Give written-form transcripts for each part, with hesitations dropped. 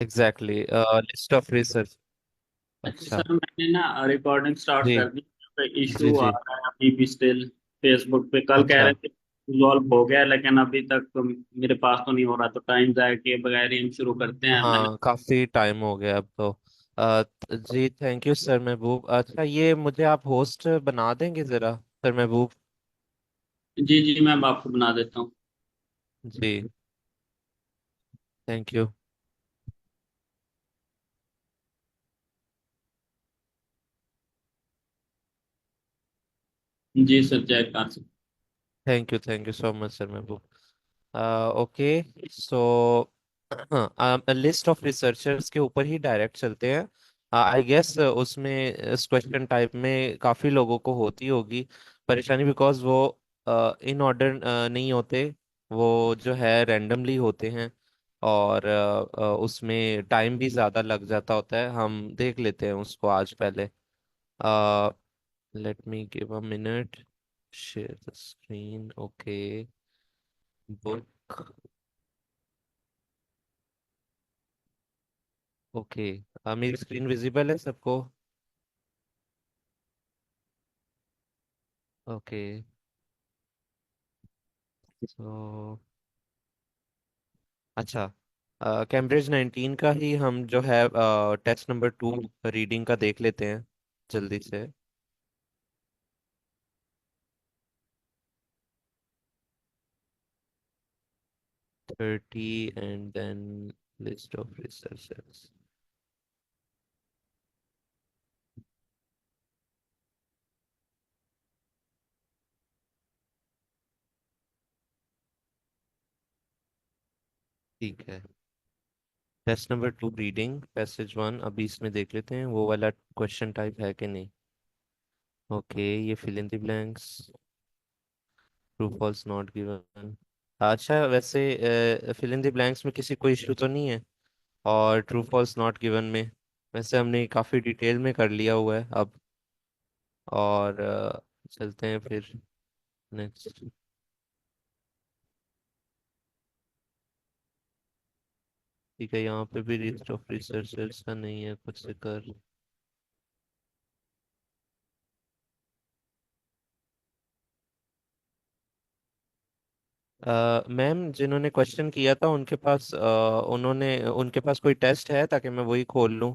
Exactly, list of research. अच्छा अच्छा। Sir, मैंने ना रिकॉर्डिंग स्टार्ट जी कर दी। जी इशू आ जी। रहा है अभी भी स्टिल। फेसबुक पे कल कह अच्छा। रहे थे रिजॉल्व हो गया, लेकिन अभी तक तो मेरे पास तो नहीं हो रहा, तो टाइम जाए के बगैर ही हम शुरू करते हैं मैंने। हाँ, काफी टाइम हो गया अब तो। जी थैंक यू सर महबूब। अच्छा, ये मुझे आप होस्ट बना देंगे जरा, सर महबूब? जी जी, मैं आपको बना देता हूँ। जी थैंक यू। जी सर, जय Kashi. Thank you so much sir Mehboob. Okay, so list of researchers के ऊपर ही डायरेक्ट चलते हैं। आई गेस उसमें इस क्वेश्चन टाइप में काफ़ी लोगों को होती होगी परेशानी, बिकॉज वो इन ऑर्डर नहीं होते, वो जो है रैंडमली होते हैं। और उसमें टाइम भी ज़्यादा लग जाता होता है। हम देख लेते हैं उसको आज पहले। Let me give a minute, share the screen. Okay, book. Okay, मेरी स्क्रीन विजिबल है सबको? ओके, तो अच्छा, कैम्ब्रिज 19 का ही हम जो है टेस्ट नंबर 2 रीडिंग का देख लेते हैं जल्दी से। 30 and then list of researchers. ठीक है, टेस्ट नंबर 2 रीडिंग पैसेज 1 अभी इसमें देख लेते हैं वो वाला क्वेश्चन टाइप है कि नहीं। ओके, ये fill in the blanks, true false not given. अच्छा, वैसे फिल इन द ब्लैंक्स में किसी को इश्यू तो नहीं है? और ट्रू फॉल्स नॉट गिवन में वैसे हमने काफ़ी डिटेल में कर लिया हुआ है अब। और चलते हैं फिर नेक्स्ट। ठीक है, यहाँ पे भी लिस्ट ऑफ रिसर्चर्स का नहीं है कुछ जिक्र। मैम, जिन्होंने क्वेश्चन किया था उनके पास उन्होंने उनके पास कोई टेस्ट है ताकि मैं वही खोल लूँ?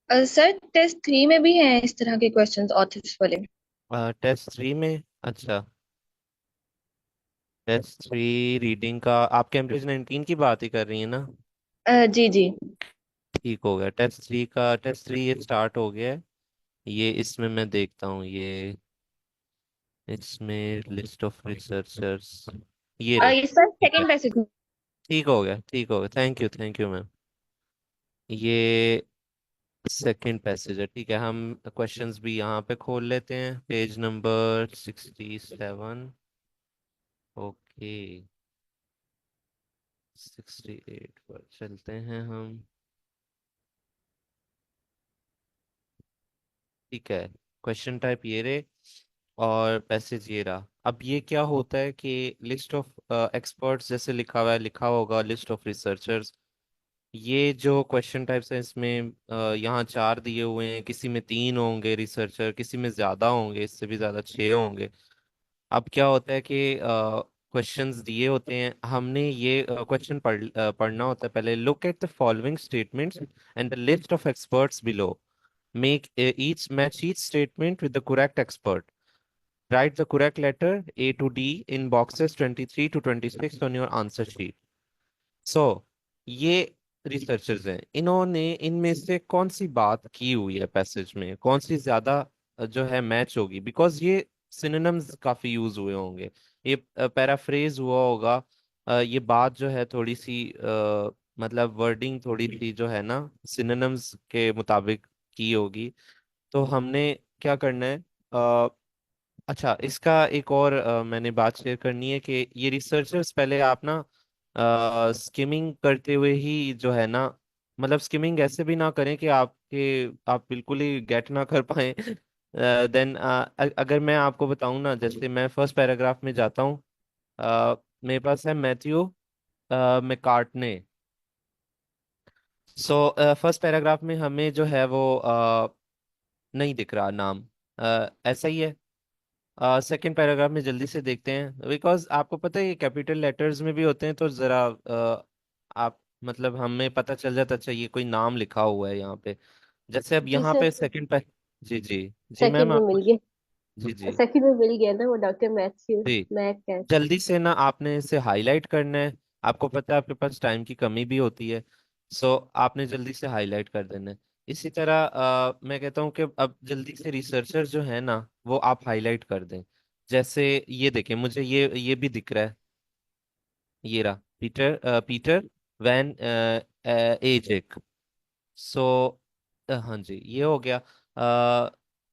सर टेस्ट 3 में भी हैं इस तरह के क्वेश्चंस ऑथर्स वाले। टेस्ट 3 में? अच्छा, टेस्ट 3 रीडिंग का आप कैम्ब्रिज 19 की बात ही कर रही हैं ना? जी जी। ठीक हो गया, टेस्ट 3 ये स्टार्ट हो गया है। ये इसमें मैं देखता हूँ, ये इसमें लिस्ट ऑफ रिसर्चर्स ये रहे। ये सर ठीक है, सेकंड पैसेज। ठीक हो गया, थैंक यू मैम। ये सेकंड पैसेज है, ठीक है। हम क्वेश्चंस भी यहाँ पे खोल लेते हैं, पेज नंबर 67। ओके, 68 पर चलते हैं हम। ठीक है, क्वेश्चन टाइप ये रहे और पैसेज ये रहा। अब ये क्या होता है कि लिस्ट ऑफ एक्सपर्ट्स जैसे लिखा हुआ है, लिखा होगा लिस्ट ऑफ रिसर्चर्स। ये जो क्वेश्चन टाइप्स है इसमें यहाँ 4 दिए हुए हैं, किसी में 3 होंगे रिसर्चर, किसी में ज्यादा होंगे, इससे भी ज्यादा 6 होंगे। अब क्या होता है कि क्वेश्चंस दिए होते हैं, हमने ये क्वेश्चन पढ़ना होता है पहले। Look at the following statements and the list of experts below, make each match each statement with the correct expert, write the correct letter A to D in boxes 23 to 26 on your answer sheet. सो ये researchers हैं, इन्होंने इनमें से कौन सी बात की हुई है पैसेज में, कौन सी ज्यादा जो है मैच होगी, बिकॉज ये सिनोनिम्स काफी यूज हुए होंगे, ये पैराफ्रेज हुआ होगा। ये बात जो है थोड़ी सी मतलब वर्डिंग थोड़ी सी जो है ना सिनोनिम्स के मुताबिक की होगी। तो हमने क्या करना है, अच्छा, इसका एक और मैंने बात शेयर करनी है कि ये रिसर्चर्स पहले आप ना स्किमिंग करते हुए ही जो है ना, मतलब स्किमिंग ऐसे भी ना करें कि आप बिल्कुल ही गेट ना कर पाए। देन अगर मैं आपको बताऊं ना, जैसे मैं फर्स्ट पैराग्राफ में जाता हूँ, मेरे पास है मैथ्यू मैकार्टने। सो फर्स्ट पैराग्राफ में हमें जो है वो नहीं दिख रहा नाम, ऐसा ही है। सेकंड पैराग्राफ में जल्दी से देखते हैं, बिकॉज आपको पता है ये कैपिटल लेटर्स में भी होते हैं, तो जरा आप मतलब हमें पता चल जाता, अच्छा ये कोई नाम लिखा हुआ है यहाँ पे। जैसे अब जी यहाँ सर, पे सेकंड पे। जी जी। जी मैम, सेकंड में आपको। मिल गया। जी जी। सेकंड में मिल गया ना वो, डॉक्टर मैथ्यू जी, मैक। जल्दी से ना आपने इसे हाईलाइट करना है। आपको पता है आपके पास टाइम की कमी भी होती है, सो आपने जल्दी से हाईलाइट कर देना है। इसी तरह मैं कहता हूँ कि अब जल्दी से रिसर्चर जो है ना, वो आप हाईलाइट कर दें। जैसे ये देखें, मुझे ये भी दिख रहा है, ये रहा, पीटर पीटर वैन एजेक। सो हाँ जी, ये हो गया।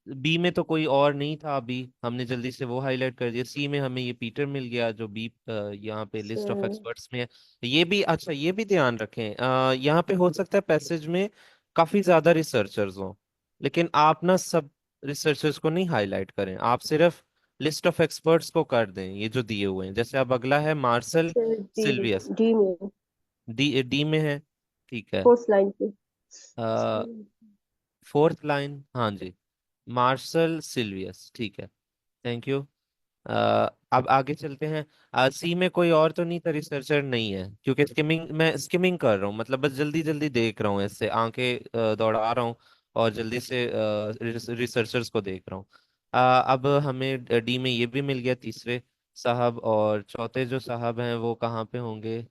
बी में तो कोई और नहीं था, अभी हमने जल्दी से वो हाईलाइट कर दिया। सी में हमें ये पीटर मिल गया, जो बी यहाँ पे लिस्ट ऑफ सर एक्सपर्ट्स में है। ये भी अच्छा, ये भी ध्यान रखें, यहाँ पे हो सकता है पैसेज में काफी ज्यादा रिसर्चर्स हों, लेकिन आप ना सब रिसर्चर्स को नहीं हाईलाइट करें, आप सिर्फ लिस्ट ऑफ एक्सपर्ट्स को कर दें, ये जो दिए हुए हैं। जैसे अब अगला है Marshall sir D Silvius. D में, डी डी में है, ठीक है। फोर्थ लाइन पे। फोर्थ लाइन, हाँ जी, मार्शल सिल्वियस, ठीक है। Thank you. अब आगे चलते हैं। सी में कोई और तो नहीं था, रिसर्चर नहीं है, क्योंकि स्किमिंग, मैं स्किमिंग कर रहा हूँ, मतलब बस जल्दी जल्दी देख रहा हूँ, ऐसे आंखें दौड़ा रहा हूँ और जल्दी से रिसर्चर्स को देख रहा हूँ। अब हमें डी में ये भी मिल गया, तीसरे साहब, और चौथे जो साहब हैं वो कहाँ पे होंगे?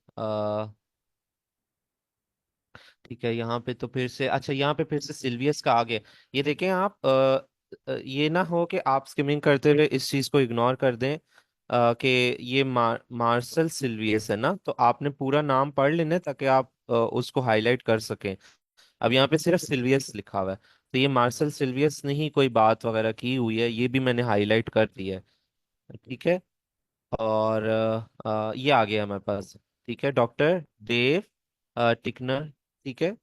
ठीक है, यहाँ पे तो फिर से, अच्छा यहाँ पे फिर से सिल्वियस का आ गया। ये देखें आप, ये ना हो कि आप स्किमिंग करते हुए इस चीज को इग्नोर कर दें, कि ये मार्शल सिल्वियस है ना, तो आपने पूरा नाम पढ़ लेना है ताकि आप उसको हाईलाइट कर सकें। अब यहाँ पे सिर्फ सिल्वियस लिखा हुआ है, तो ये मार्शल सिल्वियस ने ही कोई बात वगैरह की हुई है, ये भी मैंने हाईलाइट कर दिया है। ठीक है। और ये आ गया हमारे पास। ठीक है, डॉक्टर डेव टिकनर। ठीक है,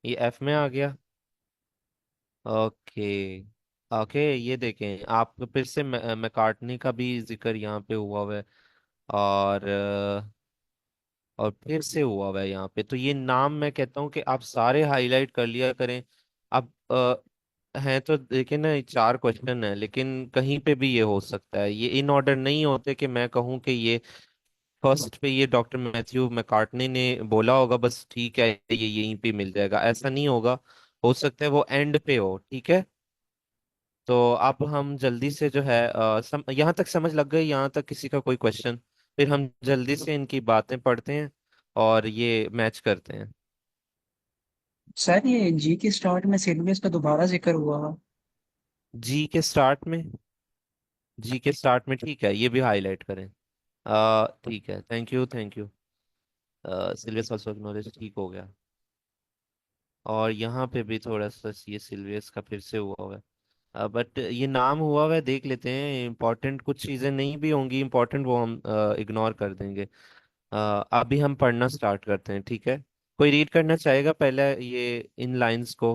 ये एफ में आ गया। ओके। ओके, ये देखें आप, फिर से मैकार्टनी का भी जिक्र यहाँ पे हुआ हुआ है, और और फिर से हुआ हुआ है यहाँ पे, तो ये नाम मैं कहता हूँ कि आप सारे हाईलाइट कर लिया करें। अब हैं तो देखिए ना, ये चार क्वेश्चन है, लेकिन कहीं पे भी ये हो सकता है, ये इन ऑर्डर नहीं होते कि मैं कहूँ कि ये फर्स्ट पे ये डॉक्टर मैथ्यू मैकार्टनी ने बोला होगा, बस ठीक है ये यहीं पे मिल जाएगा, ऐसा नहीं होगा। हो सकता है वो एंड पे हो। ठीक है, तो अब हम जल्दी से जो है यहाँ तक समझ लग गई, यहाँ तक किसी का कोई क्वेश्चन? फिर हम जल्दी से इनकी बातें पढ़ते हैं और ये मैच करते हैं। सर ये जी के स्टार्ट में सिलेबस का दोबारा जिक्र हुआ। जी के स्टार्ट में, जी के स्टार्ट में, ठीक है, ये भी हाईलाइट करें। ठीक है, thank you thank you. Silvius also acknowledge, ठीक हो गया। और यहाँ पे भी थोड़ा सा ये सिल्वियस का फिर से हुआ हुआ है, बट ये नाम हुआ हुआ है, देख लेते हैं, इंपॉर्टेंट कुछ चीज़ें नहीं भी होंगी इंपॉर्टेंट, वो हम इग्नोर कर देंगे। अभी हम पढ़ना स्टार्ट करते हैं, ठीक है। कोई रीड करना चाहेगा पहले ये इन लाइंस को?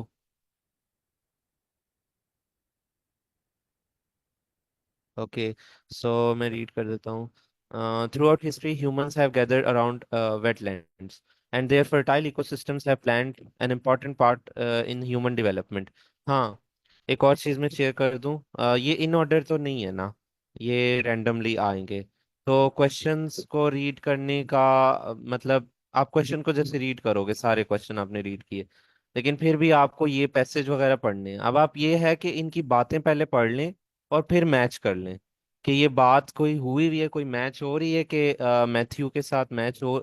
ओके, सो मैं रीड कर देता हूँ। Through out history humans have gathered around wetlands and their fertile ecosystems have played an important part in human development। हाँ, एक और चीज़ मैं शेयर कर दूँ, ये इन ऑर्डर तो नहीं है ना, ये रैंडमली आएंगे। तो क्वेश्चंस को रीड करने का मतलब, आप क्वेश्चन को जैसे रीड करोगे, सारे क्वेश्चन आपने रीड किए, लेकिन फिर भी आपको ये पैसेज वगैरह पढ़ने हैं। अब आप ये है कि इनकी बातें पहले पढ़ लें और फिर मैच कर लें कि ये बात कोई हुई भी है, कोई मैच हो रही है कि मैथ्यू के साथ मैच हो,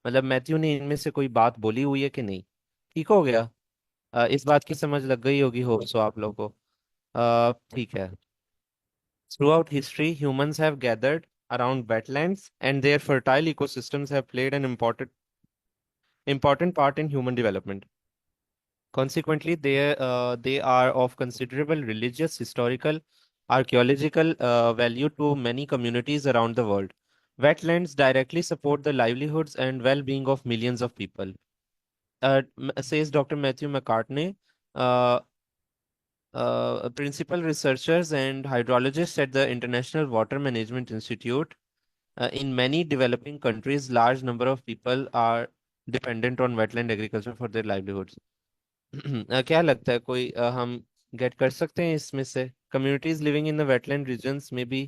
मतलब मैथ्यू ने इनमें से कोई बात बोली हुई है कि नहीं। ठीक हो गया। इस बात की समझ लग गई होगी होप सो आप लोगों को। ठीक है। Throughout history, humans have gathered around wetlands, and their fertile ecosystems have played an important part in human development. Consequently, they are of considerable religious, historical, archaeological value to many communities around the world. Wetlands directly support the livelihoods and well-being of millions of people. Says Dr. Matthew McCartney, uh, principal researchers and hydrologists at the International Water Management Institute. In many developing countries, large number of people are dependent on wetland agriculture for their livelihoods. क्या लगता है कोई हम gate कर सकते हैं इसमें से? Communities living in the wetland regions may be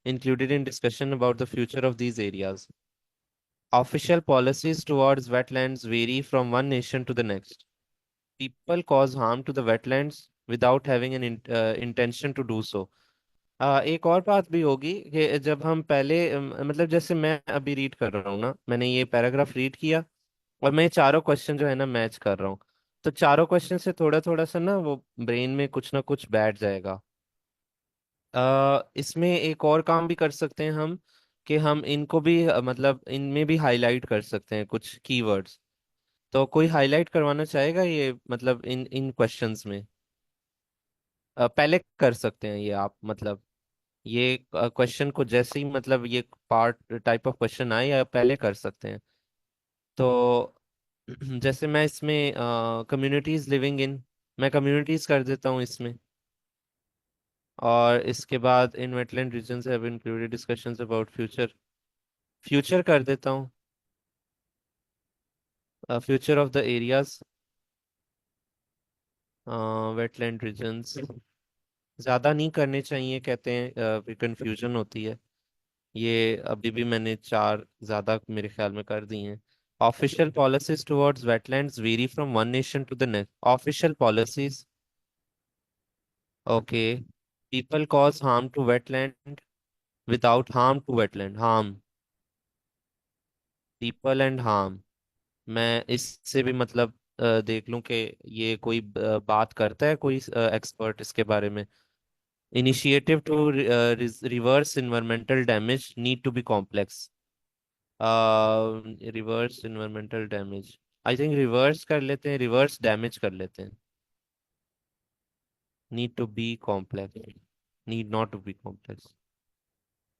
included in discussion about the future of these areas. Official policies towards wetlands vary from one nation to the next. People cause harm to the wetlands without having an intention to do so. एक और बात भी होगी कि जब हम पहले मतलब जैसे मैं अभी रीड कर रहा हूँ ना, मैंने ये पैराग्राफ रीड किया और मैं ये चारों क्वेश्चन जो है ना मैच कर रहा हूँ, तो चारों क्वेश्चन से थोड़ा थोड़ा सा ना वो ब्रेन में कुछ ना कुछ बैठ जाएगा। इसमें एक और काम भी कर सकते हैं हम कि हम इनको भी मतलब इनमें भी हाईलाइट कर सकते हैं कुछ कीवर्ड्स। तो कोई हाईलाइट करवाना चाहेगा ये मतलब इन इन क्वेश्चंस में? पहले कर सकते हैं ये आप मतलब ये क्वेश्चन को जैसे ही मतलब ये पार्ट टाइप ऑफ क्वेश्चन आए या पहले कर सकते हैं। तो जैसे मैं इसमें कम्युनिटीज लिविंग इन, मैं कम्युनिटीज कर देता हूँ इसमें। और इसके बाद in wetland regions have included discussions about future, future कर देता हूँ, future of the areas wetland regions. ज़्यादा नहीं करने चाहिए कहते हैं, फिर कंफ्यूजन होती है। ये अभी भी मैंने चार ज़्यादा मेरे ख्याल में कर दी हैं। Official policies towards wetlands very from one nation to the next. Official policies, okay. People cause harm to wetland without harm to wetland, harm people and harm. मैं इससे भी मतलब देख लूं कि ये कोई बात करता है कोई एक्सपर्ट इसके बारे में। Initiative to reverse environmental damage need to be complex. Reverse environmental damage, I think reverse कर लेते हैं, रिवर्स डैमेज कर लेते हैं। Need to be complex, need not to be complex,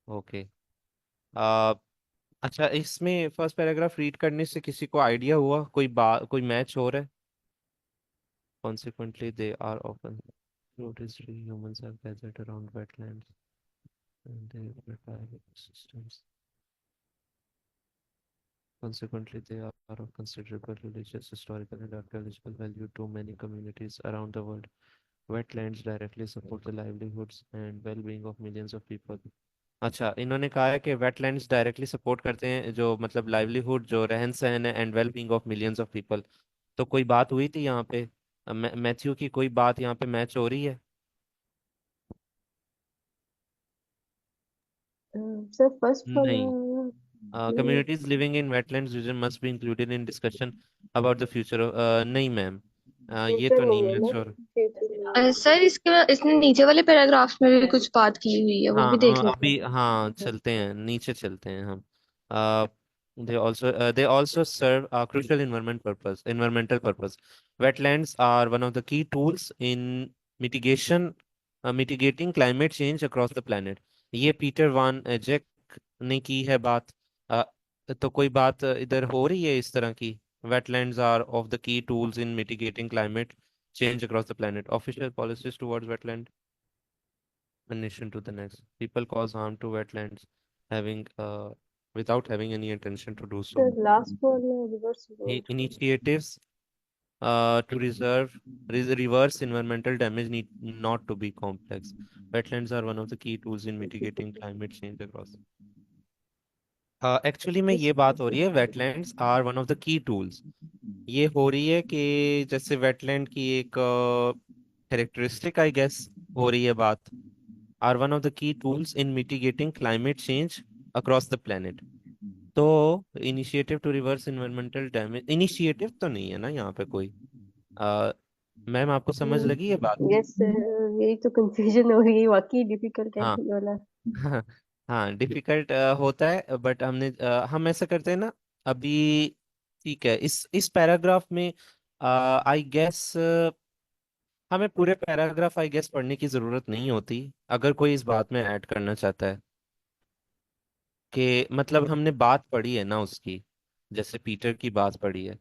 okay. अच्छा, इसमें फर्स्ट पैराग्राफ रीड करने से किसी को आइडिया हुआ, कोई बात कोई मैच हो रहा है? Consequently, they are often throughout history, humans have gathered around wetlands and they prepare systems. Consequently, they are of considerable religious, historical, and archaeological value to many communities around the world. Wetlands directly support the livelihoods and well-being of millions of people. अच्छा, इन्होंने कहा है कि wetlands directly support करते हैं जो मतलब livelihood, जो रहन सहन है, and well being of millions of people. तो कोई बात हुई थी यहाँ पे मैथ्यू की, कोई बात यहाँ पे मैच हो रही है? So first for नहीं। the Communities living in wetlands region must be included in discussion about the future of नहीं मैम, ये future तो नहीं नहीं है ना, मैच हो रहा। future नहीं है। सर इसने नीचे वाले पैराग्राफ्स में भी कुछ बात की हुई है, वो हाँ भी देख लेते अभी हाँ चलते हैं, नीचे चलते हैं हम। They also serve a crucial environmental purpose. Wetlands are one of the key tools in mitigating climate change across the planet. ये पीटर वान एजेक ने की है बात। अ, तो कोई बात इधर हो रही है इस तरह की? Wetlands are of the key tools in mitigating climate change across the planet. Official policies towards wetland one nation to the next. People cause harm to wetlands having without having any intention to do so. The last one reverse road. Initiatives to reverse environmental damage need not to be complex. Wetlands are one of the key tools in mitigating climate change across. Actually में ये बात हो रही है wetlands are one of the key tools. ये हो रही है कि जैसे वेटलैंड की एक कैरेक्टरिस्टिक आई गेस हो रही है बात, are one of the key tools in mitigating climate change across the planet. तो initiative to reverse environmental damage, initiative तो नहीं है ना यहाँ पे कोई? मैम आपको समझ लगी ये बात? यस यही तो कंफ्यूजन हो रही है, वाकई डिफिकल्ट है हाँ ये वाला। हाँ डिफिकल्ट होता है, बट हम ऐसा करते हैं ना अभी। ठीक है, इस पैराग्राफ में आई गेस हमें पूरे पैराग्राफ आई गेस पढ़ने की जरूरत नहीं होती, अगर कोई इस बात में ऐड करना चाहता है कि मतलब हमने बात पढ़ी है ना उसकी, जैसे पीटर की बात पढ़ी है,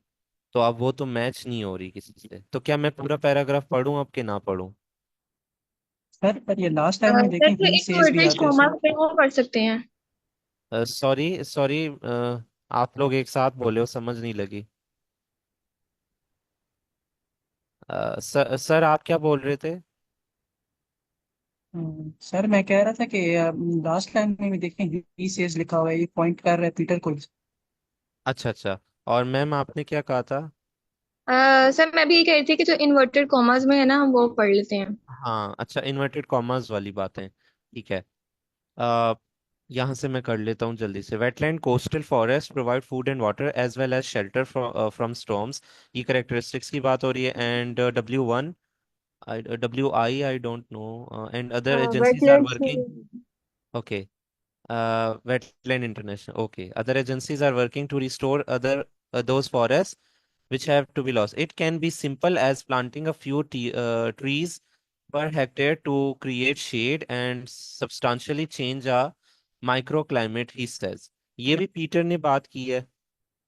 तो अब वो तो मैच नहीं हो रही किसी से, तो क्या मैं पूरा पैराग्राफ पढ़ूं अब के ना पढ़ूं? सर पर ये लास्ट लाइन में सर देखें जो ही सेज भी इन्वर्टेड आते हैं सर। कॉमा पे वो पढ़ सकते हैं। सॉरी सॉरी, आप लोग एक साथ बोले हो, समझ नहीं लगी। सर आप क्या बोल रहे थे? सर मैं कह रहा था कि लास्ट लाइन में भी देखें ही सेज लिखा हुआ है, ये पॉइंट कर रहा है पीटर को। अच्छा अच्छा। और मैम आपने क्या कहा था? सर मैं भी ये कह रही थी कि जो इन्वर्टेड कॉमास में है ना हम वो पढ़ लेते हैं। हाँ अच्छा, इन्वर्टेड कॉमर्स वाली बातें, ठीक है। आ, यहाँ से मैं कर लेता हूँ जल्दी से। Wetland coastal forest provide food and water as well as shelter from storms, ये करेक्टरिस्टिक्स की बात हो रही है। And W1, WI don't know, and other agencies are wetlands working. Okay, wetland international, okay, other agencies are working to restore other those forests which have to be lost. It can be simple as planting a few trees per hectare to create shade and substantially change a microclimate, he says. ये भी Peter ने बात की है।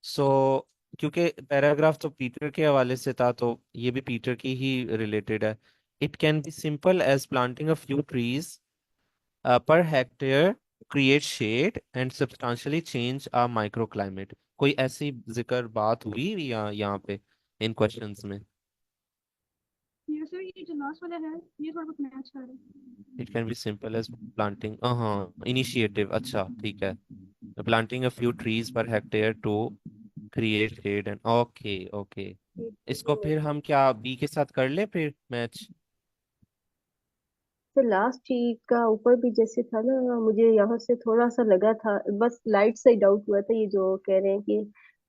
सो क्योंकि paragraph तो Peter के हवाले से था, तो ये भी पीटर की ही रिलेटेड है। It can be simple as planting a few trees per hectare, create shade and substantially change our microclimate। कोई ऐसी जिक्र बात हुई या यहाँ पे इन क्वेश्चंस में? ये सर ये जो लास्ट वाला है ये थोड़ा बहुत मैच कर रहा है। It can be simple as planting, हाँ इनिशिएटिव, अच्छा ठीक है, planting a few trees per hectare to create shade and, okay okay. इसको फिर हम क्या बी के साथ कर ले फिर मैच? तो लास्ट चीज का ऊपर भी जैसे था ना, मुझे यहाँ से थोड़ा सा लगा था, बस लाइट से डाउट हुआ था, ये जो कह रहे हैं कि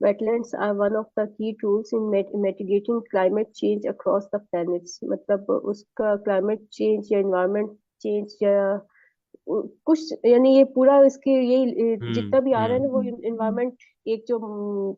wetlands are one of the key tools in mitigating climate change across the planets, मतलब उसका क्लाइमेट चेंज या एनवायरमेंट चेंज या कुछ, यानी ये पूरा इसके ये जितना भी आ रहा है ना वो हम्म। इन्वायरमेंट, एक जो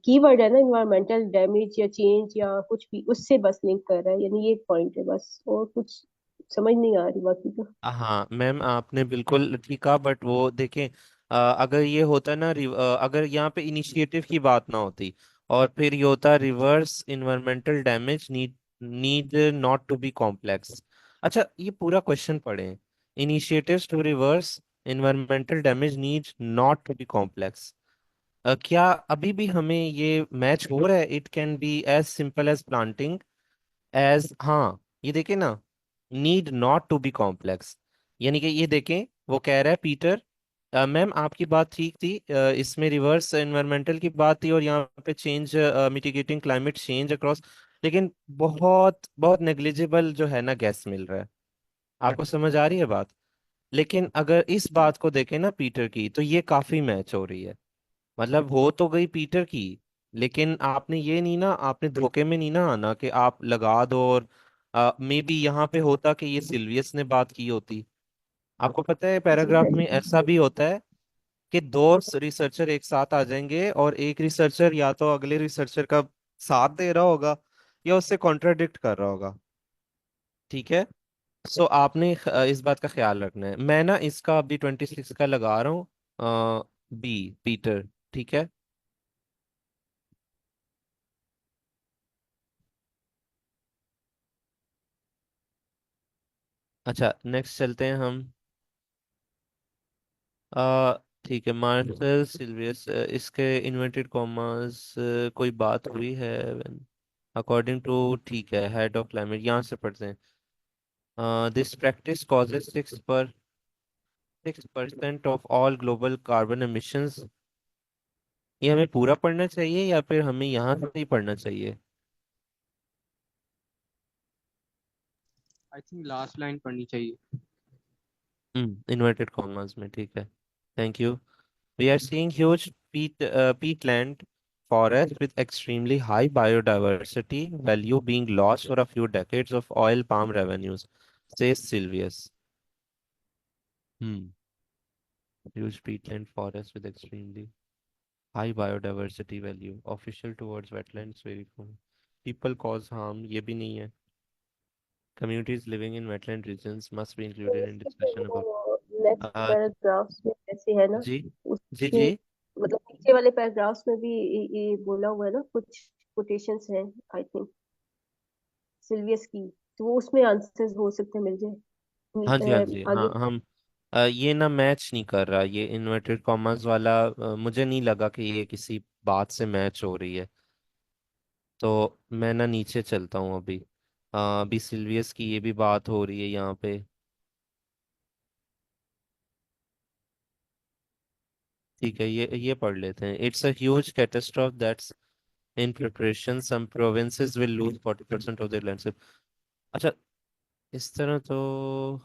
कीवर्ड है ना इन्वायरमेंटल डैमेज या चेंज या कुछ भी, उससे बस लिंक कर रहा है, यानी ये एक पॉइंट है बस, और कुछ समझ नहीं आ रही बाकी तो। हाँ मैम आपने बिल्कुल ठीक कहा, बट वो देखें, अगर ये होता ना अगर यहाँ पे इनिशिएटिव की बात ना होती और फिर ये होता reverse environmental damage need not to be complex. अच्छा ये पूरा क्वेश्चन पढ़ें, initiatives to reverse environmental damage need not to be complex. क्या अभी भी हमें ये मैच हो रहा है? It can be as simple as planting as, हाँ ये देखें ना, need not to be complex, यानी कि ये देखें वो कह रहा है पीटर, मैम आपकी बात ठीक थी, इसमें रिवर्स एनवायरमेंटल की बात थी और यहाँ पे change, mitigating climate change across, लेकिन बहुत बहुत नेग्लिजिबल जो है ना गैस मिल रहा है। आपको समझ आ रही है बात? लेकिन अगर इस बात को देखें ना पीटर की, तो ये काफी मैच हो रही है। मतलब हो तो गई पीटर की, लेकिन आपने ये नहीं ना, आपने धोखे में नहीं ना आना कि आप लगा दो और मे बी यहाँ पे होता कि ये सिल्वियस ने बात की होती। आपको पता है पैराग्राफ में ऐसा भी होता है कि दो रिसर्चर एक साथ आ जाएंगे और एक रिसर्चर या तो अगले रिसर्चर का साथ दे रहा होगा या उससे कॉन्ट्राडिक्ट कर रहा होगा, ठीक है। सो आपने इस बात का ख्याल रखना है। मैं ना इसका अभी 26 का लगा रहा हूँ, बी, पीटर, ठीक है। अच्छा नेक्स्ट चलते हैं हम। आ ठीक है, मार्शल सिल्वियस, इसके इन्वर्टेड कॉमास कोई बात हुई है? अकॉर्डिंग टू, ठीक है, हेड ऑफ क्लाइमेट, यहाँ से पढ़ते हैं। This practice causes 6% of all global carbon emissions. ये हमें पूरा पढ़ना चाहिए या फिर हमें यहाँ से ही पढ़ना चाहिए? आई थिंक लास्ट लाइन पढ़नी चाहिए। इन्वर्टेड कॉमास में, ठीक है, thank you. We are seeing huge peatland forests with extremely high biodiversity value being lost for a few decades of oil palm revenues, says Sylvius. Hmm. Huge peatland forests with extremely high biodiversity value. Official towards wetlands very cool. People cause harm, ये भी नहीं है। communities living in wetland regions must be तो included in इसके फिर discussion about वो next uh, paragraphs में ऐसे है ना, जी जी उसमें जी मतलब नीचे वाले पैराग्राफ्स में भी ये बोला हुआ है ना, कुछ कोटेशंस हैं आई थिंक सिल्वियस की, तो वो उसमें आंसर्स हो सकते हैं मिल जाए हाँ जी हाँ जी हाँ आगे। हम ये ना मैच नहीं कर रहा, ये इन्वर्टेड कॉमास वाला मुझे नहीं लगा कि ये किसी बात से मैच हो रही है। तो मैं ना नीचे चलता हूँ अभी। अभी सिल्वियस की ये भी बात हो रही है यहाँ पे। ठीक है, ये पढ़ लेते हैं। It's a huge catastrophe that's in preparation, some provinces will lose 40% of their landscape. अच्छा, इस तरह तो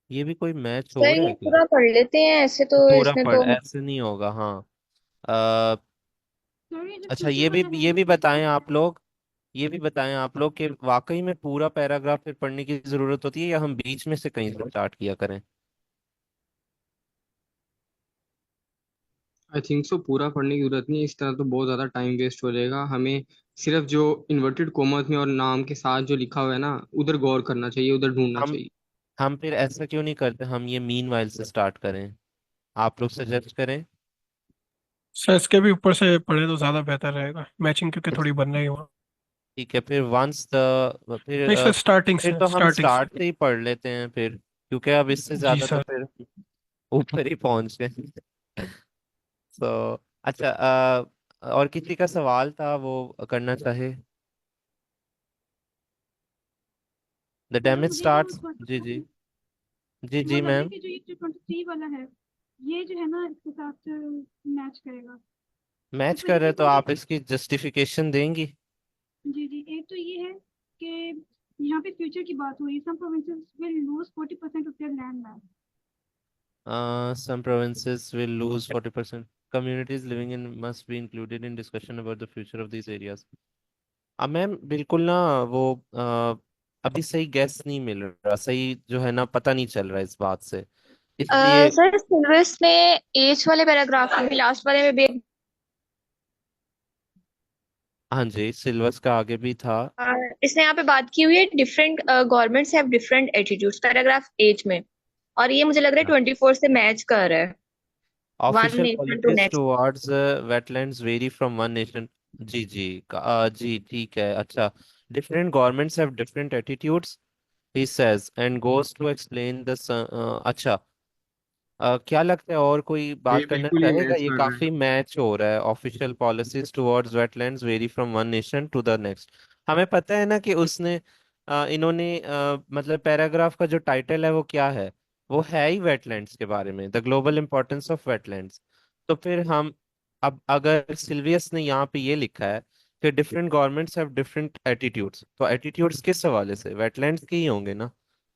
ये भी कोई मैच हो सर रहा ये है क्या? पूरा पढ़ लेते हैं, ऐसे तो पूरा इसमें पढ़ तो ऐसे नहीं होगा, हाँ। अ, सर ये जो अच्छा, फ्यूचर वाला है ये भी बताएं ये आप लोग। ये भी बताएं आप लोग कि वाकई में पूरा पैराग्राफ फिर पढ़ने की जरूरत होती है या हम बीच में से कहीं से स्टार्ट किया करें? आई थिंक सो पूरा पढ़ने की जरूरत नहीं है, इस तरह तो बहुत ज़्यादा टाइम वेस्ट हो जाएगा हमें। सिर्फ जो इन्वर्टेड कॉमर्स में और नाम के साथ जो लिखा हुआ है ना, उधर गौर करना चाहिए, उधर ढूंढना हम चाहिए। हम फिर ऐसा क्यों नहीं करते, हम ये मीन वाइल से स्टार्ट करें? आप लोग सजेस्ट करें। सर इसके भी ऊपर से पढ़े तो ज्यादा बेहतर रहेगा, मैचिंग क्योंकि थोड़ी बन रही हुआ। ठीक है, फिर वंस द नहीं सर, स्टार्टिंग फिर से, तो हम स्टार्टिंग से। स्टार्ट से ही पढ़ लेते हैं फिर, क्योंकि अब इससे जी ज्यादा तो सर। फिर ऊपर ही पहुंच गए। तो अच्छा, और किसी का सवाल था वो करना चाहे? द सर डैमेज मुझे जो स्टार्ट्स। थोड़ा जी जी। जी वो जी लग रहा है मैम। कि जो ये जो 23 वाला है ये जो है ना इसके साथ मैच करेगा। मैच क्योंकि कर रहे देखिए तो वो आप इसकी जस्टिफिकेशन देंगी? जी जी एक तो ये है कि यहाँ पे फ्यूचर की बात हो रही है, some provinces will lose 40% of their land mass. Some provinces will lose 40%. Communities living in must be included in discussion about the future of these areas. अब मैम बिल्कुल ना वो अभी सही गैस नहीं मिल रहा, सही जो है ना पता नहीं चल रहा इस बात से, इसलिए। सर सिल्वस ने एज वाले पैराग्राफ में भी लास्ट वाले में भी हाँ जी, सिलेबस का आगे भी था। इसने यहाँ पे बात की हुई है, different governments have different attitudes, paragraph as में। और ये मुझे लग रहा है 24 से मैच कर रहा है, one official nation to politics next. Towards wetlands very from one nation. जी जी जी ठीक है। अच्छा, different governments have different attitudes, he says and goes to explain this। अच्छा, क्या लगता है और कोई ये बात करना बिल्कुल ही चाहेगा? मैच ये कर रहा है। काफी मैच हो रहा है। Official policies towards wetlands very from one nation to the next. हमें पता है ना कि उसने इन्होंने मतलब पैराग्राफ का जो टाइटल है वो क्या है? वो है ही वेटलैंड्स के बारे में, the global importance of wetlands. तो फिर हम, अब अगर सिल्वियस ने यहाँ पे ये लिखा है कि different governments have different attitudes, तो एटीट्यूड्स किस हवाले से? वेटलैंड्स के ही होंगे ना।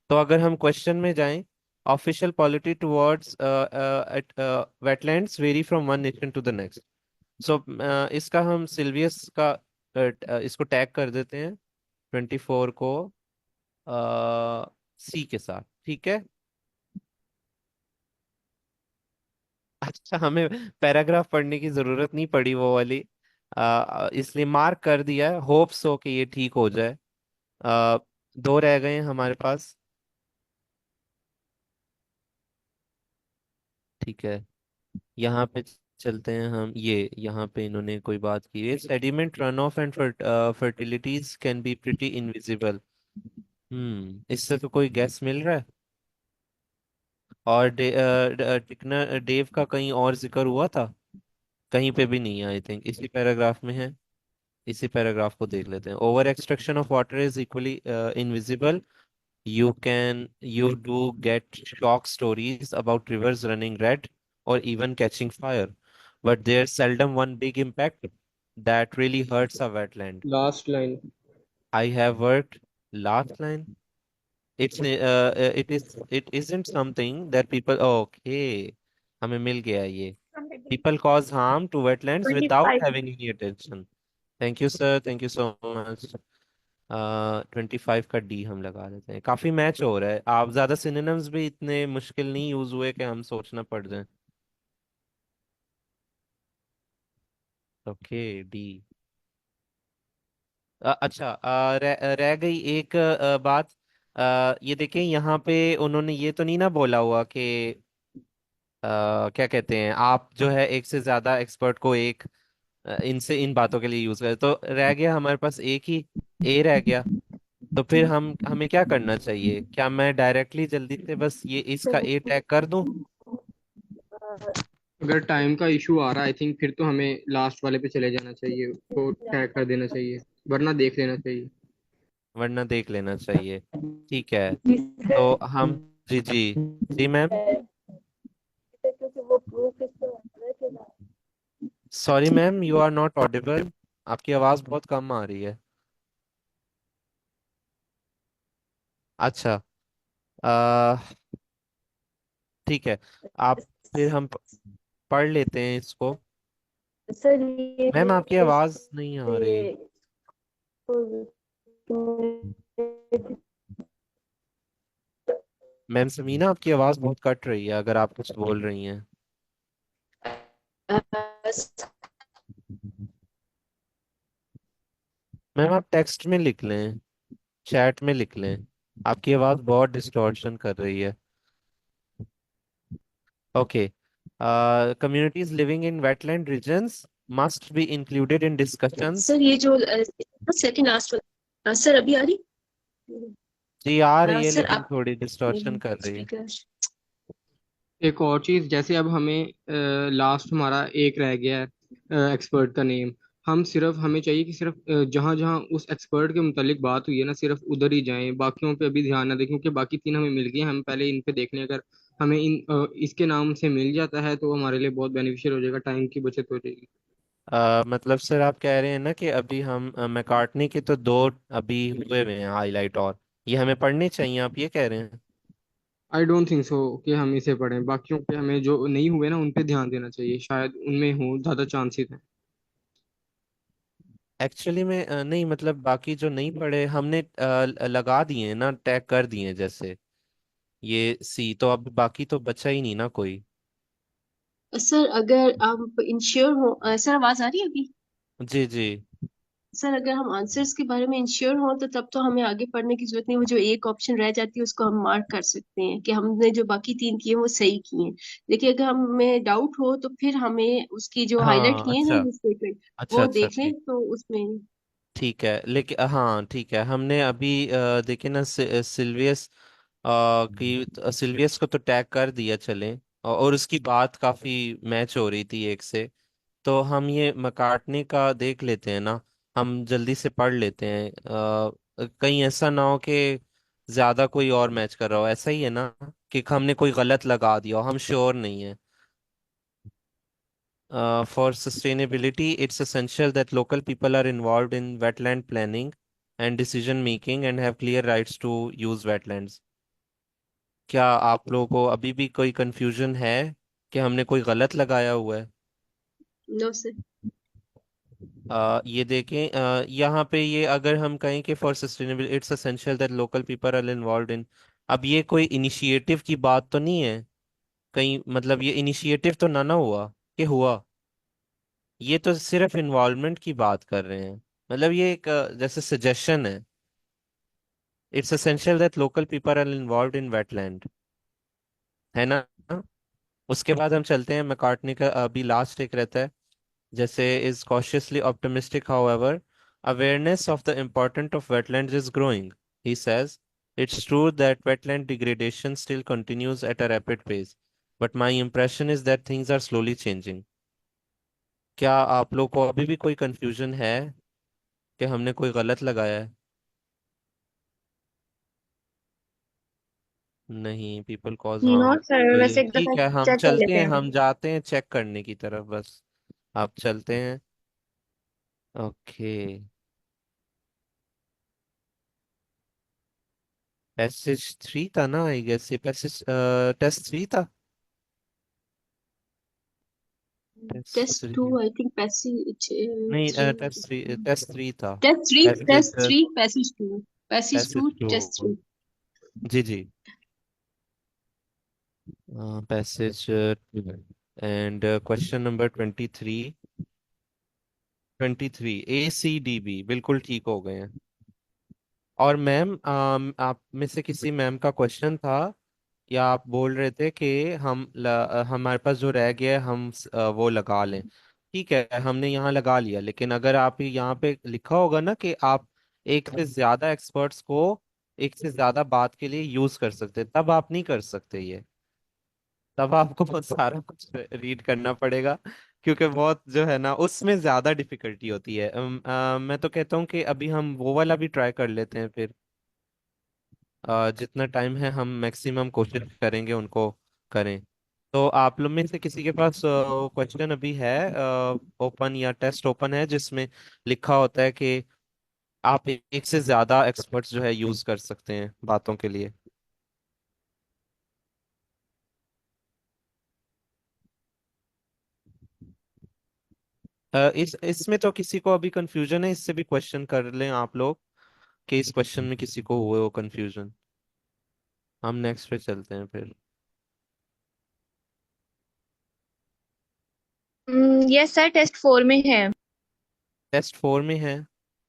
तो अगर हम क्वेश्चन में जाएं, official polity towards wetlands very from one nation to the next. So इसका हम सिल्वियस का इसको टैग कर देते हैं 24 को सी के साथ, ठीक है। अच्छा, हमें पैराग्राफ पढ़ने की जरूरत नहीं पड़ी वो वाली, इसलिए मार्क कर दिया है। होप सो कि ये ठीक हो जाए। अ, दो रह गए हैं हमारे पास। ठीक है, यहाँ पे चलते हैं हम। ये यहाँ पे इन्होंने कोई बात की है, sediment run off and fertilisers can be pretty invisible. इससे तो कोई गैस मिल रहा है? और डेव का कहीं और जिक्र हुआ था? कहीं पे भी नहीं है, आई थिंक इसी पैराग्राफ में है। इसी पैराग्राफ को देख लेते हैं। Over extraction of water is equally invisible. You do get shock stories about rivers running red or even catching fire, but there's seldom one big impact that really hurts a wetland. Last line. I have worked last line. It isn't something that people, oh, okay, हमें मिल गया ये। People cause harm to wetlands without 25। having any attention. Thank you sir, thank you so much। 25 का D हम लगा देते हैं। काफी match हो रहा है। आप ज्यादा सिनोनिम्स भी इतने मुश्किल नहीं यूज हुए कि हम सोचना पड़ जाए। Okay, D. अच्छा, रह गई एक बात। ये देखें यहाँ पे उन्होंने ये तो नहीं ना बोला हुआ कि क्या कहते हैं, आप जो है एक से ज्यादा एक्सपर्ट को एक इनसे इन बातों के लिए यूज करें। तो रह गया हमारे पास एक ही ए रह गया। तो फिर हमें क्या करना चाहिए? क्या मैं डायरेक्टली जल्दी से बस ये इसका ए टैग कर दूं? अगर टाइम का इशू आ रहा है आई थिंक फिर तो हमें लास्ट वाले पे चले जाना चाहिए, उसको टैग कर देना चाहिए, वरना देख लेना चाहिए। वरना देख लेना चाहिए। ठीक है। तो हम, जी जी, जी मैम। क्योंकि वो प्रूफ इसमें होता है कि sorry ma'am, you are not audible. आपकी आवाज बहुत कम आ रही है। अच्छा। आ, ठीक है। आप, फिर हम पढ़ लेते हैं इसको। सर मैम आपकी ये आवाज नहीं आ रही। मैम समीना, आपकी आवाज बहुत कट रही है अगर आप कुछ बोल रही हैं। मैम आप टेक्स्ट में लिख लें, चैट में लिख लें। आपकी आवाज बहुत डिस्टॉर्शन कर रही है। Okay. Communities living in wetland regions must be included in discussions. Sir ये जो सेकंड लास्ट सर अभी आ रही जी आ रही है सर लेकिन आप थोड़ी डिस्टॉर्शन कर रही है। स्पीकर एक और चीज, जैसे अब हमें लास्ट हमारा एक रह गया है एक्सपर्ट का नेम, हम सिर्फ हमें चाहिए कि सिर्फ जहां जहां उस एक्सपर्ट के मुतालिक बात हुई है ना सिर्फ उधर ही जाएं, बाकियों पे अभी ध्यान ना दें, क्योंकि बाकी तीन हमें मिल गए, हम पहले इन पे देख लें। अगर हमें इसके नाम से मिल जाता है तो हमारे लिए बहुत बेनिफिशियल हो जाएगा, टाइम की बचत हो जाएगी। मतलब सर आप कह रहे हैं ना कि अभी हम मैकार्टनी के तो दो अभी हुए हुए हैं हाईलाइट, और ये हमें पढ़ने चाहिए, आप ये कह रहे हैं? आई डोंट थिंक सो कि हम इसे पढ़ें, बाकियों पे हमें जो नहीं हुए ना उन पे ध्यान देना चाहिए, शायद उनमें हो ज्यादा चांसेस हैं। एक्चुअली में नहीं, मतलब बाकी जो नहीं पढ़े हमने लगा दिए हैं ना, टैग कर दिए हैं जैसे ये सी, तो अब बाकी तो बचा ही नहीं ना कोई। सर अगर आप इंश्योर हो सर आवाज आ रही है अभी जी जी। सर अगर हम आंसर्स के बारे में इंश्योर हो तो तब तो हमें आगे पढ़ने की जरूरत नहीं, वो जो एक ऑप्शन रह जाती है उसको हम मार्क कर सकते हैं कि हमने जो बाकी तीन किए वो सही किए हैं। देखिए अगर हमें डाउट हो तो फिर हमें उसकी जो हाईलाइट हाँ किए अच्छा, हैं स्टेटमेंट अच्छा वो अच्छा देख लें ठीक। तो उसमें ठीक है, लेकिन हाँ ठीक है, हमने अभी देखे ना सिल्वियस सिल्वियस को तो टैग कर दिया चले, और उसकी बात काफी मैच हो रही थी एक से। तो हम ये मकाटने का देख लेते हैं ना, हम जल्दी से पढ़ लेते हैं। कहीं ऐसा ना हो कि ज्यादा कोई और मैच कर रहा हो, ऐसा ही है ना कि हमने कोई गलत लगा दिया हो, हम श्योर नहीं है। For sustainability, it's essential that local people are involved in wetland planning and decision making and have clear rights to use wetlands. क्या आप लोगों को अभी भी कोई कंफ्यूजन है कि हमने कोई गलत लगाया हुआ है? No sir. ये देखें, यहाँ पे ये अगर हम कहें कि for sustainable it's essential that local people are involve in, अब ये कोई इनिशिएटिव की बात तो नहीं है कहीं? मतलब ये इनिशिएटिव तो ना हुआ कि हुआ, ये तो सिर्फ इन्वॉल्वमेंट की बात कर रहे हैं। मतलब ये एक जैसे सजेशन है। It's essential that local people are involve in wetland, है ना? उसके बाद हम चलते हैं मैकार्टनी का, अभी लास्ट एक रहता है जैसे is cautiously optimistic, however, awareness of the importance of wetlands is growing. He says, it's true that wetland degradation still continues at a rapid pace, but my impression is that things are slowly changing. क्या आप लोग को अभी भी कोई confusion है कि हमने कोई गलत लगाया है? नहीं, people cause no harm. Sir, तो ये वैसे एक दफा ठीक है, हम चेक कर चलते लेते हैं, हैं। हम जाते हैं चेक करने की तरफ बस। आप चलते हैं। ओके। पैसेज 3 था ना, आई गेस ये पैसेज टेस्ट 3 था। Test test two 3 I think passage नहीं, थ्री टेस्ट 3 था। Test passage three passage two passage 2। Test three जी जी। Passage and question number 23। 23 ACDB बिल्कुल ठीक हो गए हैं। और मैम आप में से किसी मैम का क्वेश्चन था, या आप बोल रहे थे कि हमारे पास जो रह गया है हम वो लगा लें। ठीक है, हमने यहाँ लगा लिया, लेकिन अगर आप यहाँ पे लिखा होगा ना कि आप एक से ज्यादा एक्सपर्ट्स को एक से ज्यादा बात के लिए यूज कर सकते, तब आप नहीं कर सकते ये। तब आपको बहुत सारा कुछ रीड करना पड़ेगा, क्योंकि बहुत जो है ना उसमें ज्यादा डिफिकल्टी होती है। मैं तो कहता हूँ कि अभी हम वो वाला भी ट्राई कर लेते हैं फिर। जितना टाइम है हम मैक्सिमम कोशिश करेंगे उनको करें। तो आप लोग में से किसी के पास क्वेश्चन अभी है ओपन, या टेस्ट ओपन है जिसमें लिखा होता है कि आप एक से ज्यादा एक्सपर्ट्स जो है यूज कर सकते हैं बातों के लिए? इस इसमें तो किसी को अभी कंफ्यूजन है, इससे भी क्वेश्चन कर लें आप लोग कि इस क्वेश्चन में किसी को हुए हो कंफ्यूजन। हम नेक्स्ट पे चलते हैं फिर। यस सर, टेस्ट 4 में है। टेस्ट 4 में है,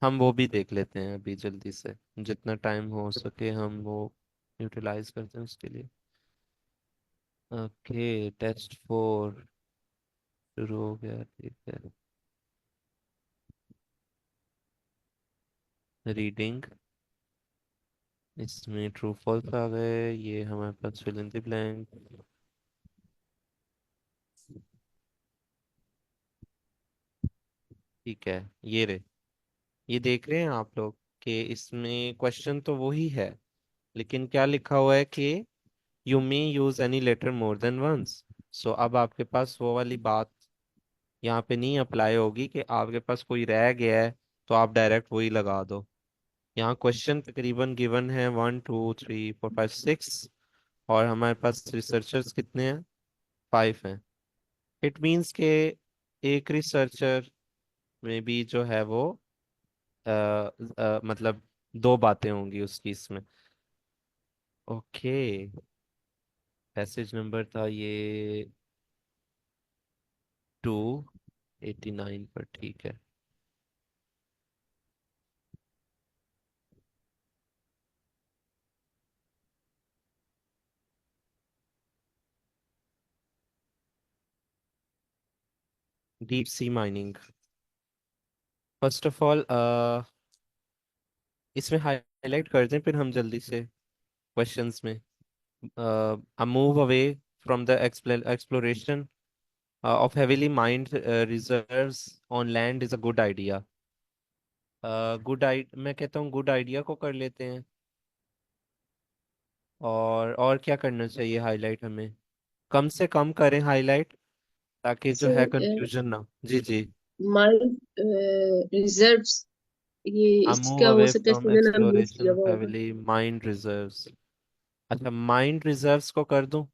हम वो भी देख लेते हैं अभी जल्दी से, जितना टाइम हो सके हम वो यूटिलाइज करते हैं उसके लिए। ओके, टेस्ट 4 शुरू हो गया, ठीक है। रीडिंग, इसमें ट्रू फॉल्स आ गए, ये हमारे पास फिल इन द ब्लैंक। ठीक है, ये देख रहे हैं आप लोग कि इसमें क्वेश्चन तो वही है, लेकिन क्या लिखा हुआ है कि you may use any letter more than once. So अब आपके पास वो वाली बात यहाँ पे नहीं अप्लाई होगी कि आपके पास कोई रह गया है तो आप डायरेक्ट वही लगा दो। यहाँ क्वेश्चन तकरीबन गिवन है 1 2 3 4 5 6, और हमारे पास रिसर्चर्स कितने हैं? 5 हैं। इट मीन्स के एक रिसर्चर में भी जो है वो मतलब दो बातें होंगी उसकी इसमें। ओके, पैसेज नंबर था ये 289 पर, ठीक है। Deep sea mining, first of all इसमें हाईलाइट कर दें फिर हम जल्दी से क्वेश्चंस में। a move away from the exploration of heavily mined reserves on land is a good idea। मैं कहता हूँ गुड आइडिया को कर लेते हैं। और क्या करना चाहिए हाईलाइट हमें? कम से कम करें हाईलाइट, ताकि जो है सर कंफ्यूजन ना। जी जी। माइंड रिजर्व्स, ये a move इसका हो away सकता है from स्टूडेंट नाम यूज exploration किया of हुआ होगा। heavily mined reserves। अच्छा, माइंड रिजर्व्स को कर दूं,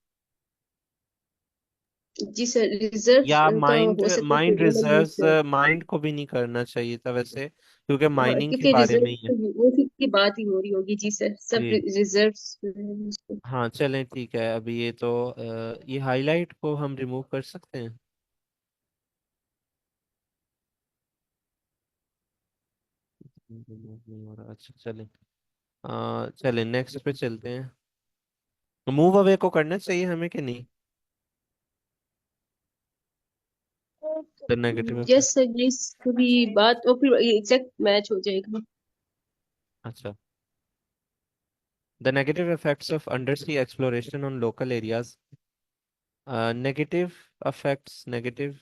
जी सर, रिजर्व्स या का माइंड हो सकता है माइंड स्टूडेंट नाम यूज रिजर्व्स? किया। माइंड को भी नहीं करना चाहिए था वैसे, क्योंकि हाँ, माइनिंग के क्योंकि बारे रिजर्व में ही है। तो वो की बात ही हो रही होगी। जी सर, सब जी रिजर्व्स। हाँ, चलें ठीक है। अभी ये तो ये हाईलाइट को हम रिमूव कर सकते हैं। रिमूव नहीं हो रहा, अच्छा चलें। चलें नेक्स्ट पे चलते हैं। मूव अवे को करना चाहिए हमें कि नहीं? The negative yes effect. Sir, ये कभी बात और फिर एग्जैक्ट मैच हो जाएगा। अच्छा, the negative effects of under C exploration on local areas. Negative affects, negative,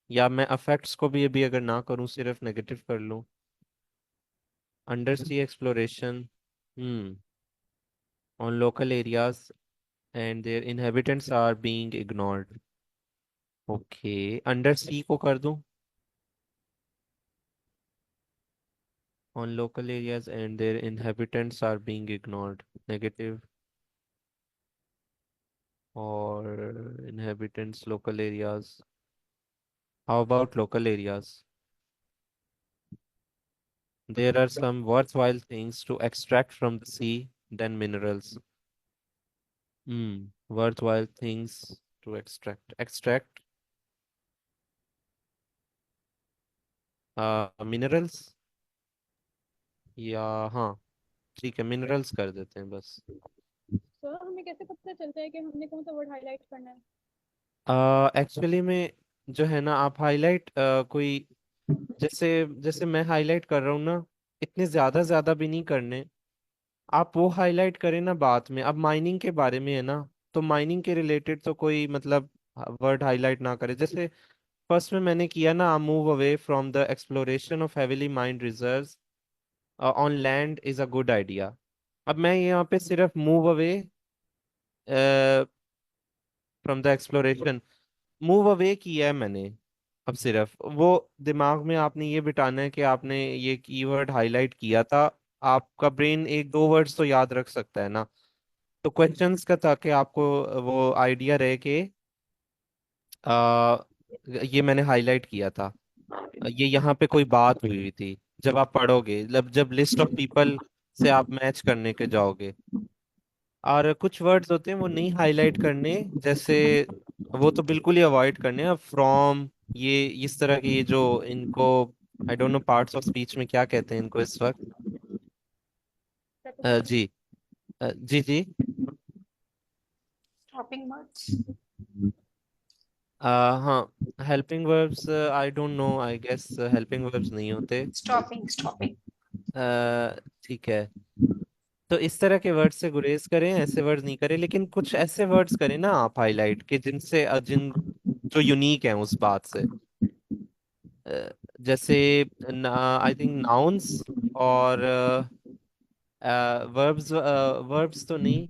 या मैं अफेक्ट्स को भी अभी अगर ना करूं सिर्फ नेगेटिव कर लूं। Under C exploration on local areas and their inhabitants are being ignored। Okay, under sea को कर दूं, on local areas and their inhabitants are being ignored, negative, or inhabitants local areas, how about local areas? There are some worthwhile things to extract from the sea than minerals. Worthwhile things to extract. Minerals, या हाँ ठीक है, minerals कर देते हैं बस। Sir हमें कैसे पता चलता है कि हमने कौन सा वर्ड हाईलाइट करना है? एक्चुअली में जो है ना, आप हाईलाइट कोई, जैसे जैसे मैं हाईलाइट कर रहा हूँ ना, इतने ज्यादा ज्यादा भी नहीं करने। आप वो हाईलाइट करें ना बाद में। अब माइनिंग के बारे में है ना, तो माइनिंग के रिलेटेड तो कोई मतलब वर्ड हाईलाइट ना करे। जैसे फर्स्ट में मैंने किया ना, move away from the exploration of heavily mind reserves on land is a good idea. अब मैं यहाँ पे सिर्फ move away from the exploration, move away किया है मैंने। अब सिर्फ वो दिमाग में आपने ये बिठाना है कि आपने ये कीवर्ड हाईलाइट किया था। आपका ब्रेन एक दो वर्ड्स तो याद रख सकता है ना, तो क्वेश्चंस का, ताकि आपको वो आइडिया रहे कि आ, ये मैंने हाईलाइट किया था, ये यहाँ पे कोई बात हुई हुई थी। जब आप पढ़ोगे, जब लिस्ट ऑफ पीपल से आप मैच करने के जाओगे। और कुछ वर्ड्स होते हैं वो नहीं हाईलाइट करने, जैसे वो तो बिल्कुल ही अवॉइड करने। अब फ्रॉम, ये इस तरह के, ये जो इनको I don't know parts of speech में क्या कहते हैं इनको इस वक्त। preposition, जी, जी जी। stopping words, हाँ, helping verbs, I don't know, I guess helping verbs नहीं होते। stopping. ठीक है, तो इस तरह के वर्ड्स से गुरेज करें, ऐसे वर्ड्स नहीं करें। लेकिन कुछ ऐसे वर्ड्स करें ना आप हाईलाइट, के जिनसे जो यूनिक है उस बात से। अ, जैसे आई थिंक नाउन्स, और वर्ब्स, वर्ब्स तो नहीं,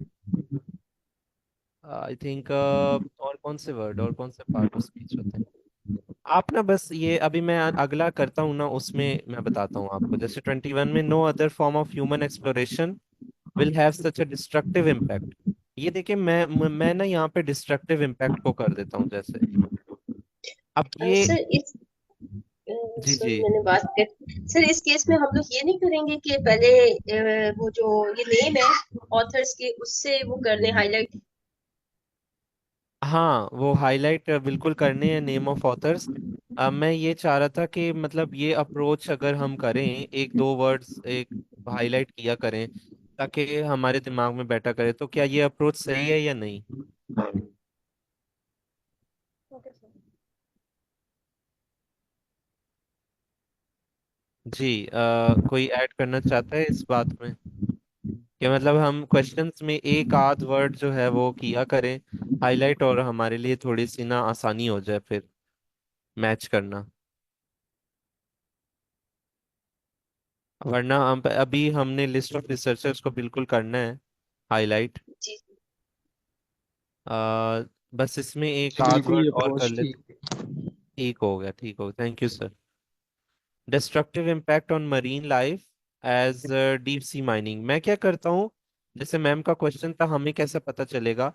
आई थिंक और कौन से वर्ड और कौन से पार्ट ऑफ स्पीच होते हैं। आप ना बस ये, अभी मैं अगला करता हूँ ना, उसमें मैं बताता हूँ आपको। जैसे 21 में, no other form of human exploration will have such a destructive impact. ये देखिए, मैं ना यहाँ पे डिस्ट्रक्टिव इम्पैक्ट को कर देता हूँ जैसे। अब ये, सर इस जी जी, सॉरी मैंने बात कर सर इस केस में हम लोग ये नहीं करेंगे कि पहले वो जो ये नेम है ऑथर्स के उससे वो कर दें हाईलाइट। हाँ वो हाईलाइट बिल्कुल करने हैं, नेम ऑफ ऑथर्स। मैं ये चाह रहा था कि मतलब ये अप्रोच अगर हम करें, एक दो वर्ड्स एक हाईलाइट किया करें, ताकि हमारे दिमाग में बैठा करे। तो क्या ये अप्रोच सही है या नहीं? Okay sir. जी, कोई ऐड करना चाहता है इस बात में, कि मतलब हम क्वेश्चंस में एक आध वर्ड जो है वो किया करें हाईलाइट, और हमारे लिए थोड़ी सी ना आसानी हो जाए फिर मैच करना। वरना हम अभी हमने लिस्ट ऑफ रिसर्चर्स को बिल्कुल करना है हाईलाइट। जी बस इसमें एक जी आध बिल्कुल, ये वर्ड और कर अप्रोच लेते। ठीक। ठीक हो गया, ठीक हो गया, thank you sir. Destructive impact on marine life as deep sea mining. मैं क्या करता हूँ, जैसे मैम का क्वेश्चन था हमें कैसे पता चलेगा,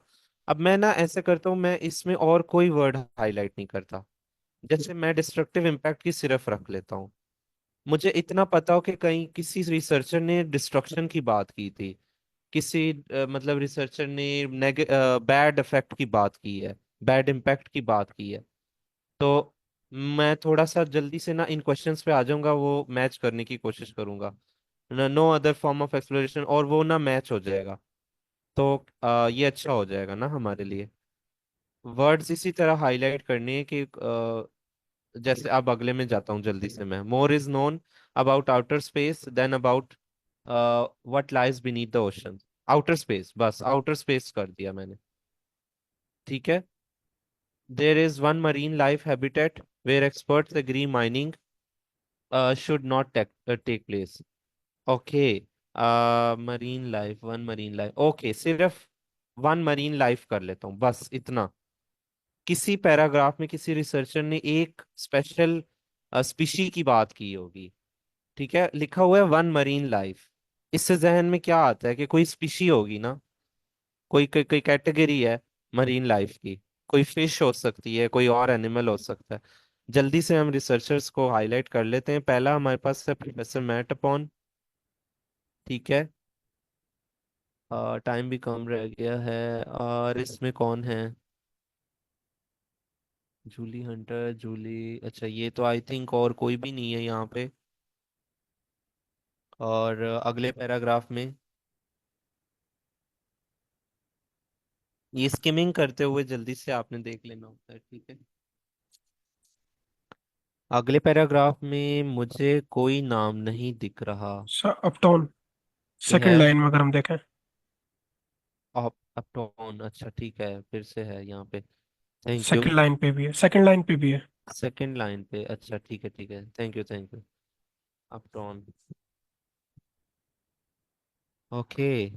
अब मैं ना ऐसे करता हूँ, मैं इसमें और कोई वर्ड हाईलाइट नहीं करता। जैसे मैं डिस्ट्रक्टिव इम्पैक्ट की सिर्फ रख लेता हूँ। मुझे इतना पता हो कि कहीं किसी रिसर्चर ने डिस्ट्रक्शन की बात की थी, किसी मतलब रिसर्चर ने बैड इफेक्ट की बात की है, बैड इम्पैक्ट की बात की है, तो मैं थोड़ा सा जल्दी से ना इन क्वेश्चंस पे आ जाऊंगा, वो मैच करने की कोशिश करूंगा। No other form of exploration, और वो ना मैच हो जाएगा। तो ये अच्छा हो जाएगा ना हमारे लिए। वर्ड्स इसी तरह हाईलाइट करने हैं कि जैसे अब अगले में जाता हूँ जल्दी से मैं। More is known about outer space than about what lies beneath the ocean. Outer space, बस आउटर स्पेस कर दिया मैंने। ठीक है। There is one marine life habitat where experts agree mining should not take place. Okay, marine life, one marine life, okay, सिर्फ one marine life कर लेता हूँ बस इतना। किसी पैराग्राफ में किसी रिसर्चर ने एक स्पेशल स्पीशी की बात की होगी, ठीक है, लिखा हुआ है वन मरीन लाइफ। इससे जहन में क्या आता है कि कोई स्पीशी होगी ना, कोई कैटेगरी है मरीन लाइफ की। कोई फिश हो सकती है, कोई और एनिमल हो सकता है। जल्दी से हम रिसर्चर्स को हाईलाइट कर लेते हैं। पहला हमारे पास है प्रोफेसर मैट अपॉन। ठीक है, टाइम भी कम रह गया है, और इसमें कौन है? जूली हंटर, जूली, अच्छा ये तो आई थिंक और कोई भी नहीं है यहाँ पे। और अगले पैराग्राफ में ये स्किमिंग करते हुए जल्दी से आपने देख लेना होता है, ठीक है। अगले पैराग्राफ में मुझे कोई नाम नहीं दिख रहा। अपटाउन ये है सेकंड लाइन में अगर हम देखें। अपटॉन, अच्छा ठीक है, फिर से है यहाँ पे। Thank you. सेकंड लाइन पे भी है, सेकंड लाइन पे भी है। सेकंड लाइन पे, अच्छा ठीक है ठीक है, thank you thank you. Upton, okay.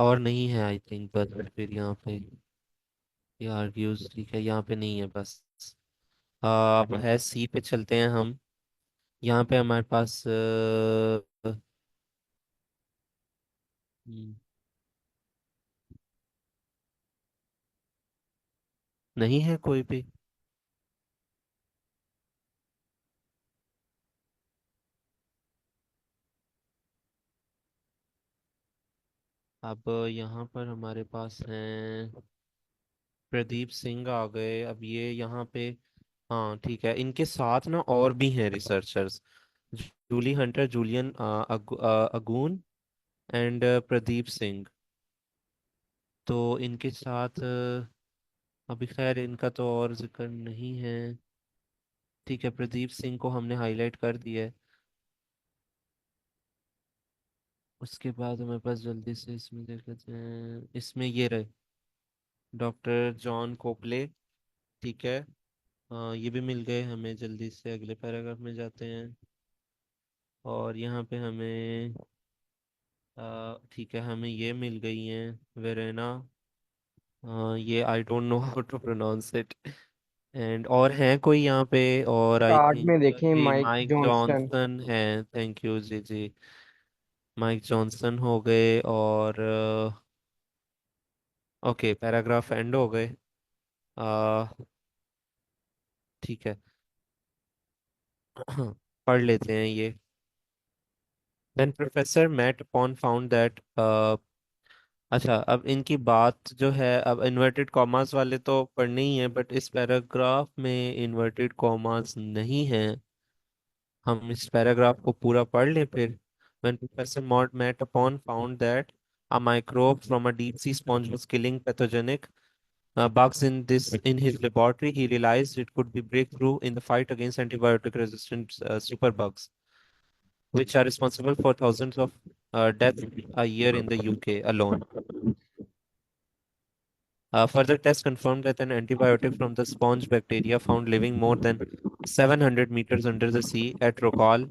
और नहीं है आई थिंक, बस फिर यहाँ पे ये आर्ग्यूज, ठीक है यहाँ पे नहीं है बस। अब है सी पे चलते हैं हम। यहाँ पे हमारे पास हम्म, नहीं है कोई भी। अब यहाँ पर हमारे पास हैं प्रदीप सिंह आ गए, अब ये यहाँ पे। हाँ ठीक है, इनके साथ ना और भी हैं रिसर्चर्स। जूली हंटर, जूलियन अगून एंड प्रदीप सिंह। तो इनके साथ अभी खैर इनका तो और जिक्र नहीं है। ठीक है, प्रदीप सिंह को हमने हाईलाइट कर दिया है। उसके बाद हमारे पास जल्दी से इसमें देख लेते हैं, इसमें ये रहे डॉक्टर जॉन कोपले, ठीक है। ये भी मिल गए हमें, जल्दी से अगले पैराग्राफ में जाते हैं। और यहाँ पे हमें ठीक है, हमें ये मिल गई हैं वेरेना। ये I don't know how to pronounce it. And और हैं कोई यहाँ पे, और आई कार्ड थिंक में देखें जी माइक माइक जॉनसन। जॉनसन है। थैंक यू जी जी। माइक जॉनसन हो गए, और ओके पैराग्राफ एंड हो गए। अ, ठीक है। पढ़ लेते हैं ये। Then Professor Matt upon found that अच्छा, अब इनकी बात जो है, अब इन्वर्टेड कॉमास वाले तो पढ़ने ही है, बट इस पैराग्राफ में इन्वर्टेड कॉमास नहीं है। हम इस पैराग्राफ को पूरा पढ़ लें फिर। When Professor Matt upon found that a microbe from a deep sea sponge was killing pathogenic bugs in his laboratory, he realized it could be breakthrough in the fight against antibiotic resistant superbugs, which are responsible for thousands of deaths a year in the UK alone. Further tests confirmed that an antibiotic from the sponge bacteria found living more than 700 meters under the sea at Rockall,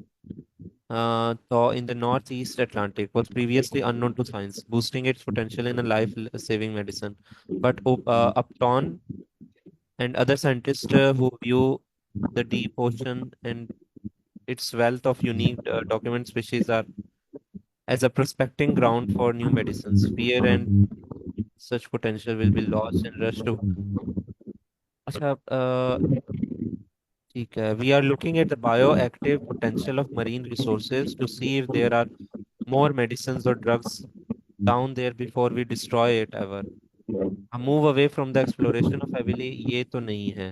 in the northeast Atlantic, was previously unknown to science, boosting its potential in a life-saving medicine. But Upton and other scientists who view the deep ocean and its wealth of unique document species are as a prospecting ground for new medicines. Fear and such potential will be lost in rush to। अच्छा ठीक है, we are looking at the bioactive potential of marine resources to see if there are more medicines or drugs down there before we destroy it ever। A move away from the exploration of heavily, ये तो नहीं है।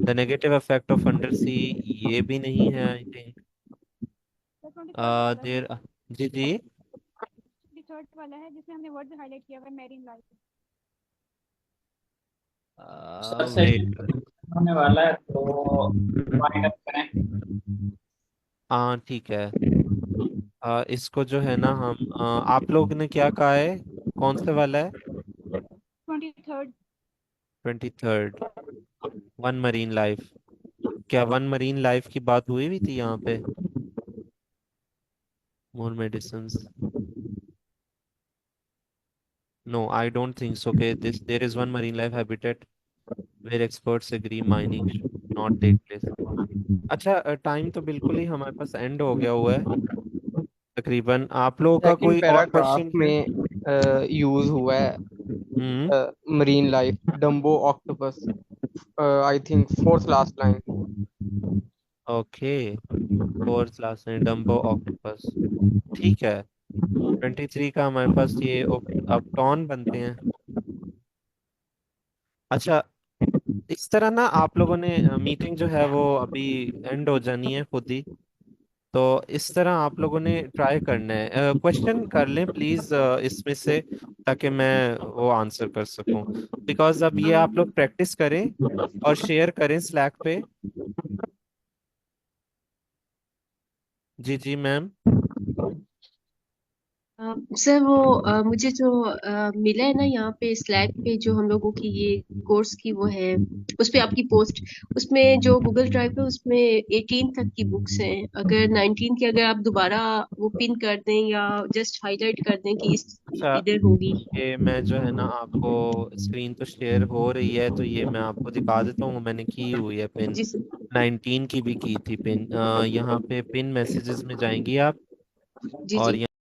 The negative effect of undersea, ये भी नहीं है I think। 23rd वाला है। there ji ji. 23rd वाला है जिसमें हमने वर्ड हाईलाइट किया हुआ है, मैरीन लाइफ। सबसे वेट, होने वाला है तो फाइंड अप करें। हाँ ठीक है। इसको जो है ना हम आप लोग ने क्या कहा है, कौन से वाला है? 23rd। 23rd, one marine life. क्या वन मरीन लाइफ की बात हुई भी थी यहाँ पे? More medicine, no I don't think so के this there is one marine life habitat where experts agree mining should not take place. अच्छा टाइम तो बिल्कुल ही हमारे पास एंड हो गया हुआ है तकरीबन। आप लोगों का सेकंड कोई और पैराग्राफ क्वेश्चन है? में यूज हुआ है hmm, marine life Dumbo octopus, I think fourth last line. Okay, fourth class में डम्बो ऑक्टोपस, ठीक है। 23 का हमारे पास ये अपटॉन बनते हैं। अच्छा इस तरह ना आप लोगों ने मीटिंग जो है वो अभी एंड हो जानी है खुद ही। तो इस तरह आप लोगों ने ट्राई करना है, क्वेश्चन कर लें प्लीज इसमें से, ताकि मैं वो आंसर कर सकूं। बिकॉज अब ये आप लोग प्रैक्टिस करें और शेयर करें स्लैक पे। जी जी मैम। सर वो मुझे जो मिला है ना यहाँ पे स्लैक पे जो हम लोगों की ये कोर्स की वो है, उस पे आपकी पोस्ट, उसमें जो गूगल ड्राइव है उसमें 18 तक की बुक्स हैं। अगर 19 की अगर आप दोबारा वो पिन कर दें या जस्ट हाईलाइट कर दें कि इस अच्छा, इधर होगी। ये मैं जो है ना आपको, स्क्रीन तो शेयर हो रही है, तो ये मैं आपको दिखा देता हूँ, मैंने की हुई है पिन। जी सर। 19 की भी की थी पिन। यहाँ पे पिन मैसेजेस में जाएंगी आप, जी और जी।